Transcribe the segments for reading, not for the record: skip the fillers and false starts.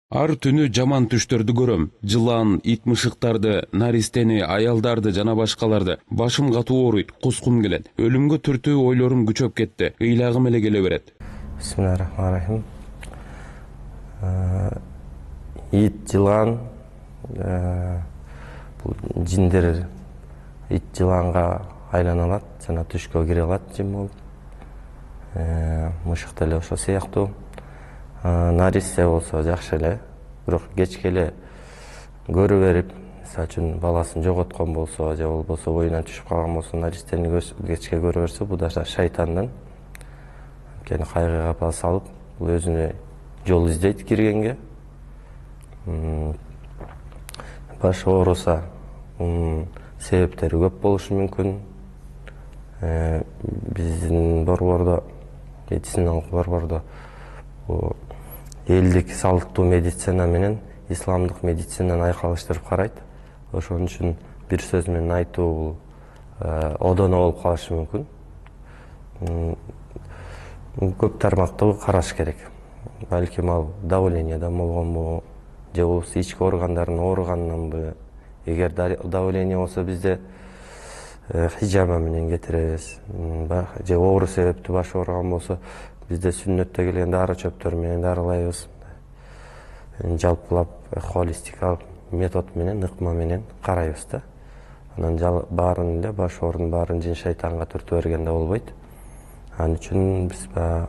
Ар түнү жаман түштөрдү көрөм. Жылан, ит мышыктарды, наристени, аялдарды жана башкаларды. Башым катуу ооруйт, кускум келет. Өлүмгө түртүү ойлорум күчөп кетти. Ыйлагым эле келе берет. Бисмиллахиррахманиррахим. Ит, жылан, бул жиндер ит жыланга айлана алат жана түшкө кире алат жин болуп. Мышык деле ошо сыяктуу. Наристе болсо жакшы эле, бирок кечке эле көрү берип, мисалы үчүн баласын жоготкон болсо же болбосо оюнан түшүп калган болсо, наристени кечке көрө берсе, бул да шайтандан. Анткени кайгыга апа салып, бул өзүнө жол издейт киргенге. Баш ооруса, себептери көп болушу мүмкүн. Биздин борбордо, медициналык борбордо элдик салттуу медицина менен исламдык медицинаны айкалыштырып карайт. Ошон үчүн бир сөз менен айтуу бул одоно болуп калышы мүмкүн. Көп тармактуу караш керек. Балким ал давлениедан болгонбу, же болбосо ички органдардын ооруганданбы. Эгер давление болсо бизде хижама менен кетиребиз. Же оору себептүү баш ооруган болсо бизде сүннөттө келген дары чөптөр менен дарылайбыз. Жалпылап холистикалык метод менен, ыкма менен карайбыз да. Анан баарын эле баш оорунун баарын жин шайтанга түртүп бергенде болбойт. Ал үчүн биз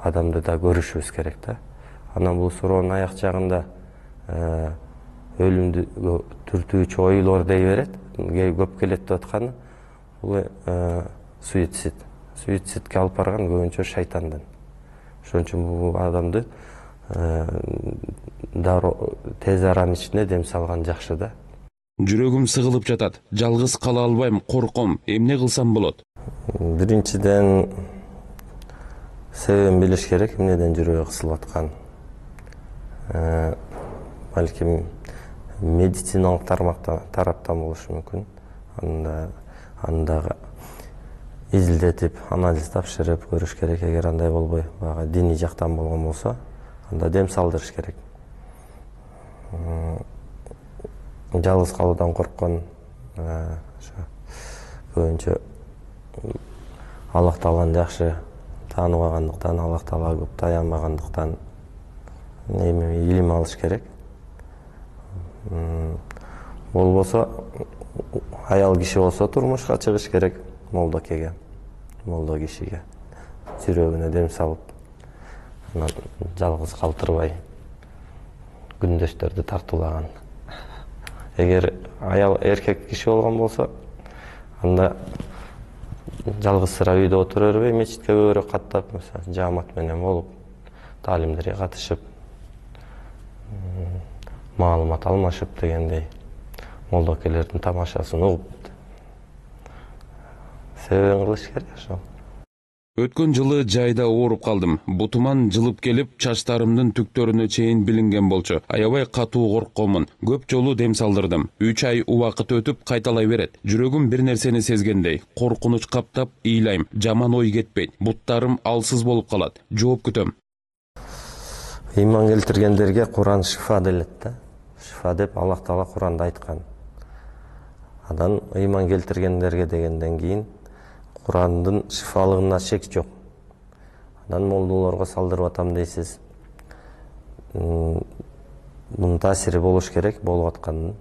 адамды да көрүшүбүз керек да. Анан бул суроонун аяк жагында өлүмдү түртүүчү ойлор дей берет. Көп келет деп атканы бул суицид. Суицидке алып барган көбүнчө шайтандан. Ошон үчүн бул адамды тез арам ичинде дем салган жакшы да. Жүрөгүм сыгылып жатат. Жалгыз кала албайм, корком. Эмне кылсам болот? Биринчиден себебин билиш керек, эмнеден жүрөгү кысылып аткан. Балким медициналык тараптан болушу мүмкүн. Анда изилдетип, анализ тапшырып көрүш керек. Эгер андай болбой, диний жактан болгон болсо, анда дем салдырыш керек. Жалгыз калуудан корккон көбүнчө Аллах Тааланы жакшы тааныбагандыктан, Аллах Таалага көп таянбагандыктан илим алыш керек. Болбосо аял киши болсо турмушка чыгыш керек. Молдокеге, молдо кишиге жүрөгүнө дем салып, анан жалгыз калтырбай күндөштөрдү тартуулаган. Эгер аял эркек киши болгон болсо, анда жалгызсыра үйдө отура бербей, мечитке көбүрөөк каттап, жаамат менен болуп, таалимдерге катышып, маалымат алмашып дегендей, молдокелердин тамашасын угуп себебин кылыш керек ошол. Өткөн жылы жайда ооруп калдым. Бутуман жылып келип, чачтарымдын түктөрүнө чейин билинген болчу. Аябай катуу коркконмун. Көп жолу дем салдырдым. 3 ай убакыт өтүп кайталай берет. Жүрөгүм бир нерсени сезгендей. Коркунуч каптап, ыйлайм. Жаман ой кетпейт. Буттарым алсыз болуп калат. Жооп күтөм. Ыйман келтиргендерге Куран шифа делет да. Шифа деп Аллах Таала Куранда айткан. Анан ыйман келтиргендерге дегенден кийин Курандын шифалыгына шек жок. Анан молдолорго салдырып атам дейсиз. Мунун таасири болуш керек, болуп аткандын.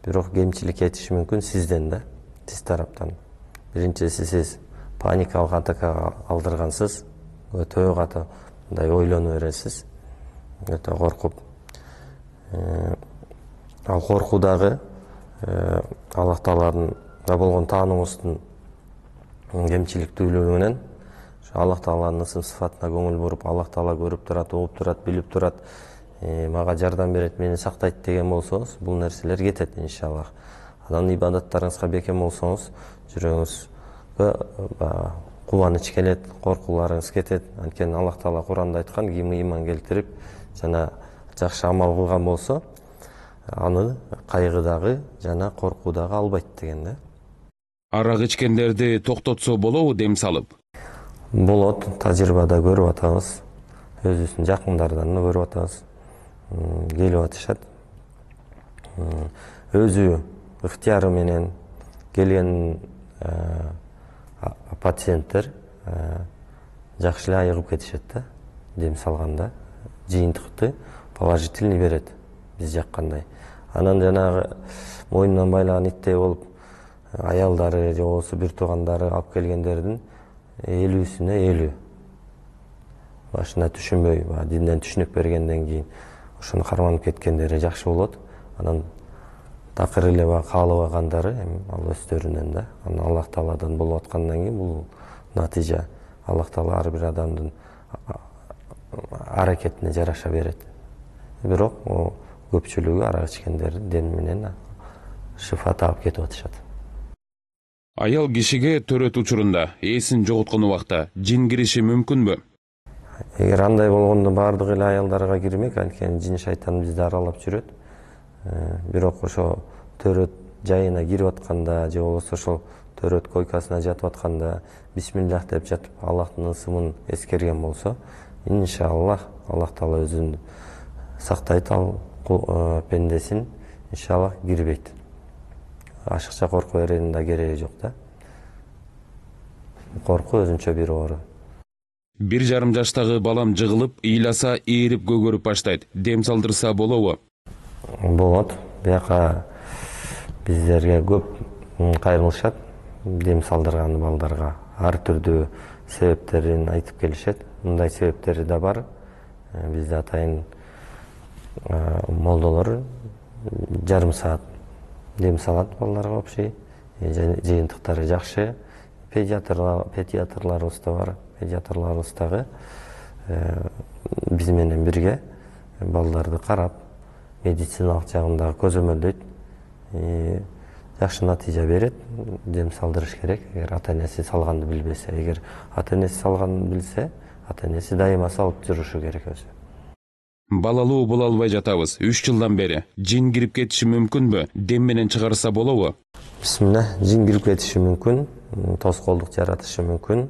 Бирок кемчилик кетиши мүмкүн сизден да, сиз тараптан. Биринчиси сиз паникалык атакага алдыргансыз, өтө катуу мындай ойлону бересиз, өтө коркуп. Ал коркуу дагы Аллах Тааланын болгон таануубуздун кемчиликтүүлүгү менен Аллах Тааланын ысым сыфатына көңүл буруп, Аллах Таала көрүп турат, угуп турат, билип турат, мага жардам берет, мени сактайт деген болсоңуз, бул нерселер кетет иншаллах. Анан ибадаттарыңызга бекем болсоңуз, жүрөгүңүзгө кубаныч келет, коркууларыңыз кетет. Анткени Аллах Таала Куранда айткан, ким ыйман келтирип жана жакшы амал кылган болсо, аны кайгыдагы жана коркуудагы албайт деген да. Арак ичкендерди токтотсо болобу дем салып? Болот, тажрыйбада көрүп атабыз. Өзүбүздүн жакындардан да көрүп атабыз. келип атышат. Өзү ыктыяры менен келген пациенттер жакшы эле айыгып кетишет да, дем салганда жыйынтыкты положительный берет биз жаккандай. Анан жанагы мойнунан байлаган иттей болуп аялдары же болбосо бир туугандары алып келгендердин 50-сине 50 башына түшүнбөй, динден түшүнүк бергенден кийин ошону карманып кеткендери жакшы болот. Анан такыр эле каалабагандары ал өздөрүнөн да, анан Аллах Тааладан болуп аткандан кийин бул натыйжа Аллах Таала ар бир адамдын аракетине жараша берет. Бирок көпчүлүгү арак ичкендер дем менен шифа таап кетип атышат. Аял кишиге төрөт учурунда эсин жоготкон убакта жин кириши мүмкүнбү? Эгер андай болгондо баардык эле аялдарга кирмек, анткени жин шайтан бизди аралап жүрөт. Бирок ошо төрөт жайына кирип атканда же болбосо ошол төрөт койкасына жатып атканда бисмиллах деп жатып Аллахтын ысымын эскерген болсо, иншаллах Аллах Таала өзүн сактайт, ал пендесин иншаллах кирбейт. Ашыкча корку беренин да кереги жок да. Корку өзүнчө бир оору. 1,5 жаштагы балам жыгылып, ыйласа ээрип көгөрүп баштайт. Дем салдырса болобу? Болот. Бияка биздерге көп кайрылышат. Дем салдырган балдарга ар түрдүү себептерин айтып келишет. Мындай себептери да бар. Бизде атайын молдолор жарым саат дем салат балдарга общий. Жыйынтыктары жакшы. Педиатрларыбыз да бар. Педиатрларыбыз дагы биз менен бирге балдарды карап, медициналык жагындагы көзөмөлдөйт. Жакшы натыйжа берет. Дем салдырыш керек. Эгер ата-энеси салганды билбесе, эгер ата-энеси салганды билсе, ата-энеси дайыма салып турушу керек өзү. Балалуу боло албай жатабыз. 3 жылдан бери жин кирип кетиши мүмкүнбү? Дем менен чыгарса болобу? Бисмилlah, жин кирип кетиши мүмкүн, тоскоолдук жаратышы мүмкүн.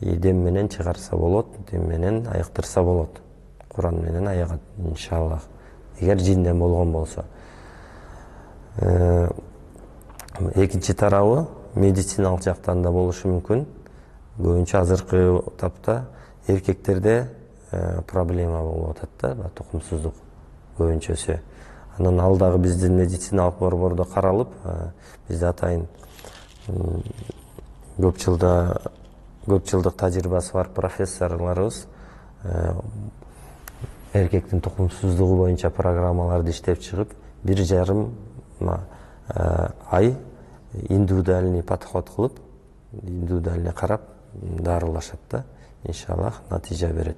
Дем менен чыгарса болот, дем менен айыктырса болот. Куран менен аягат иншаллах. Эгер жинден болгон болсо. Экинчи тарабы медициналык жактан да болушу мүмкүн. Көбүнчө азыркы тапта эркектерде проблема болуп атат да, тукумсуздук көбүнчөсү. Анан ал дагы биздин медициналык борбордо каралып, бизде атайын көп жылдык тажрыйбасы бар профессорлорубуз эркектин тукумсуздугу боюнча программаларды иштеп чыгып, 1,5 ай индивидуальный подход кылып, индивидуальный карап дарылашат да, иншаллах натыйжа берет.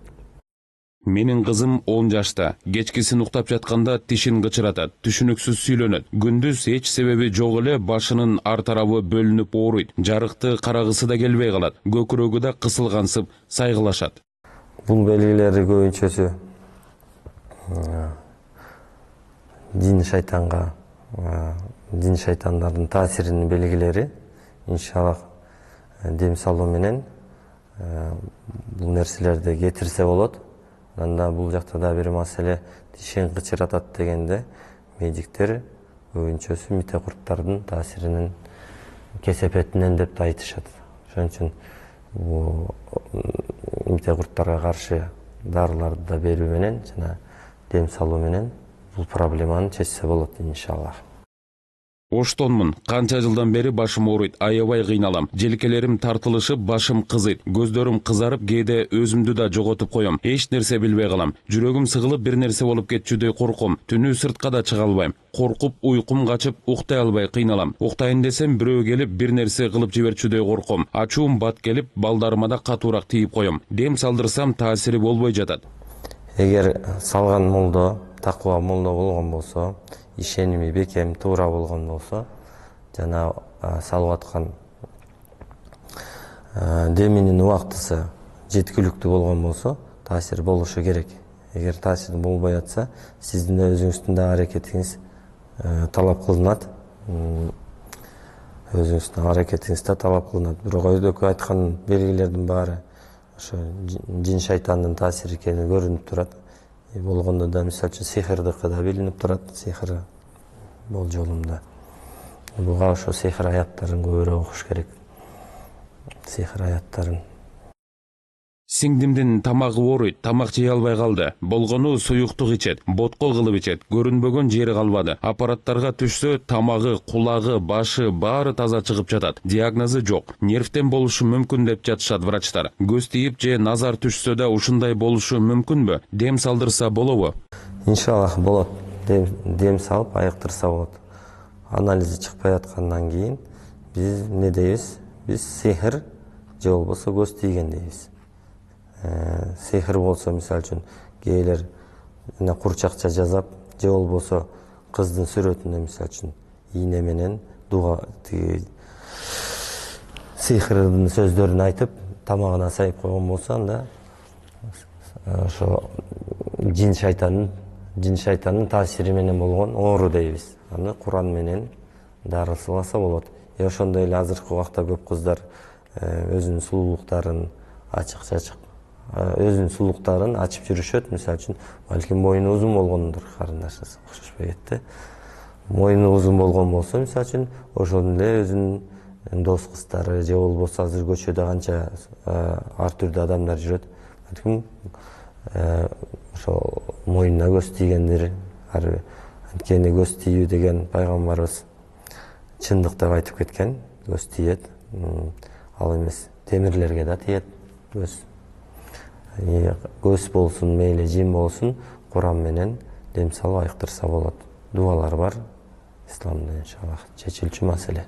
Менин кызым 10 жашта. Кечкисин уктап жатканда тишин кычыратат, түшүнүксүз сүйлөнөт. Күндүз эч себеби жок эле башынын ар тарабы бөлүнүп ооруйт. Жарыкты карагысы да келбей калат. Көкүрөгү да кысылгансып сайгылашат. Бул белгилери көбүнчөсү жин шайтандардын таасиринин белгилери. Иншаллах дем салуу менен бул нерселерди кетирсе болот. Анда бул жакта да бир маселе, тишин кычыратат дегенде медиктер көбүнчөсү мите курттардын таасиринин кесепетинен деп да айтышат. Ошон үчүн мите курттарга каршы дарыларды да берүү менен жана дем салуу менен бул проблеманы чечсе болот иншаллах. Оштонмун. Канча жылдан бери башым ооруйт, аябай кыйналам. Желкелерим тартылышып, башым кызыйт. Көздөрүм кызарып, кээде өзүмдү да жоготуп коем. Эч нерсе билбей калам. Жүрөгүм сыгылып, бир нерсе болуп кетчүдөй корком. Түнү сыртка да чыга албайм. Коркуп, уйкум качып, уктай албай кыйналам. Уктайын десем, бирөө келип, бир нерсе кылып жиберчүдөй корком. Ачуум бат келип, балдарыма да катуураак тийип коем. Дем салдырсам таасири болбой жатат. Эгер салган молдо, такыба молдо болгон болсо, ишеними бекем туура болгон болсо, жана салып аткан деминин убактысы жеткиликтүү болгон болсо, таасир болушу керек. Эгер таасир болбой жатса, сиздин өзүңүздүн да аракетиңиз талап кылынат. Өзүңүздүн аракетиңиз да талап кылынат. Бирок өйдөкү айткан белгилердин баары ошо жин шайтандын таасири экени көрүнүп турат. болгондо да мисалы үчүн сихирдики да билинип турат, сихир болжолунда. Буга ошо сихир аяттарын көбүрөөк окуш керек. Сихир аяттарын. Сиңдимдин тамагы ооруйт, тамак жей албай калды. Болгону суюктук ичет, ботко кылып ичет, көрүнбөгөн жери калбады. Аппараттарга түшсө, тамагы, кулагы, башы баары таза чыгып жатат. Диагнозу жок. Нервтен болушу мүмкүн деп жатышат врачтар. Көз тийип же назар түшсө да ушундай болушу мүмкүнбү? Дем салдырса болобу? Иншаллах болот. Дем салып айыктырса болот. Анализи чыкпай аткандан кийин биз эмне дейбиз? Биз сихир же болбосо көз тийген дейбиз. Сихир болсо мисалы үчүн кээйлер курчакча жасап же болбосо кыздын сүрөтүнө мисалы үчүн ийне менен дуга сихирдин сөздөрүн айтып тамагына сайып койгон болсо анда ошо жин шайтандын таасири менен болгон оору дейбиз. Аны Куран менен дарыласа болот. Ошондой эле азыркы убакта көп кыздар өзүнүн сулуулуктарын ачып жүрүшөт. Мисалы үчүн, балким моюну узун болгондур, карындаштар окшошпой кетти. Моюну узун болгон болсо, мисалы үчүн, ошону эле өзүнүн дос кыздары же болбосо азыр көчөдө канча ар түрдүү адамдар жүрөт. Балким ошо моюнуна көз тийгендир. Анткени көз тийүү деген пайгамбарыбыз чындык деп айтып кеткен. Көз тиет. Ал эмес, темирлерге да тиет көз. Көз болсун, мейли жин болсун, Куран менен дем салып айыктырса болот. Дуалар бар исламда, иншаллах, чечилчү маселе.